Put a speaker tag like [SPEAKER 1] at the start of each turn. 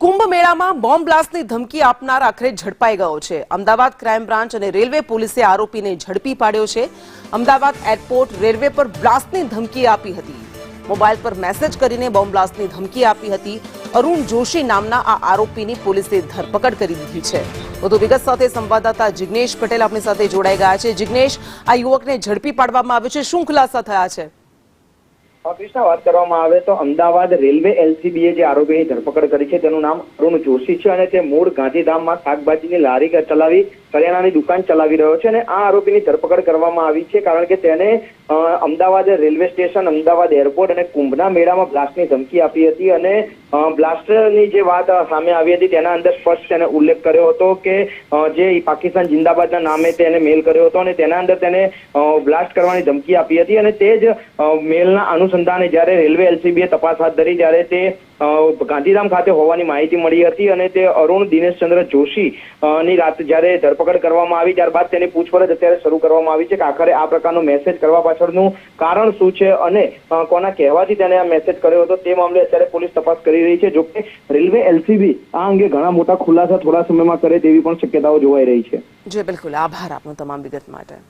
[SPEAKER 1] કુંભ મેળામાં બોમ્બ બ્લાસ્ટની ધમકી આપનાર આખરે ઝડપાઈ ગયો છે। અમદાવાદ ક્રાઇમ બ્રાન્ચ અને રેલવે પોલીસે આરોપીને ઝડપી પાડ્યો છે। અમદાવાદ એરપોર્ટ રેલવે પર બ્લાસ્ટની ધમકી આપી હતી। મોબાઈલ પર મેસેજ કરીને બોમ્બ બ્લાસ્ટની ધમકી આપી હતી। અરુણ જોશી નામના આ આરોપીની પોલીસે ધરપકડ કરી દીધી છે। વધુ વિગત સાથે સંવાદદાતા જિગ્નેશ પટેલ આપણી સાથે જોડાઈ ગયા છે। જિગ્નેશ, આ યુવકને ઝડપી પાડવામાં આવ્યો છે, શું ખુલાસા થયા છે?
[SPEAKER 2] કૃષ્ણા, વાત કરવામાં આવે તો અમદાવાદ રેલવે એલસીબીએ જે આરોપીની ધરપકડ કરી છે તેનું નામ અરુણ જોશી છે અને તે મૂળ ગાંધીધામમાં શાકભાજીની લારી ચલાવી કરિયાણાની દુકાન ચલાવી રહ્યો છે અને આ આરોપીની ધરપકડ કરવામાં આવી છે કારણ કે તેને Ahmedabad railway station, Ahmedabad airport અને કુંભના મેળામાં બ્લાસ્ટની ધમકી આપી હતી અને બ્લાસ્ટરની જે વાત સામે આવી હતી તેના અંદર સ્પષ્ટ તેને ઉલ્લેખ કર્યો હતો કે જે પાકિસ્તાન જિંદાબાદના નામે તેને મેલ કર્યો હતો અને તેના અંદર તેને બ્લાસ્ટ કરવાની ધમકી આપી હતી અને તે જ મેલના અનુસંધાને જ્યારે રેલવે એલસીબીએ તપાસ હાથ ધરી ત્યારે તે ગાંધીધામ ખાતે હોવાની માહિતી મળી હતી અને તે અરુણ દિનેશચંદ્ર જોશી ની રાત જ્યારે ધરપકડ કરવામાં આવી ત્યારબાદ તેની પૂછપરછ અત્યારે શરૂ કરવામાં આવી છે કે આખરે આ પ્રકારનો મેસેજ કરવા પાછળનું કારણ શું છે અને કોના કહેવાથી તેને આ મેસેજ કર્યો હતો તે મામલે અત્યારે પોલીસ તપાસ કરી રહી છે। જોકે રેલવે એલસીબી આ અંગે ઘણા મોટા ખુલાસા થોડા સમયમાં કરે તેવી પણ શક્યતાઓ જોવાઈ રહી છે।
[SPEAKER 1] જી બિલકુલ, આભાર આપનો તમામ વિગત માટે।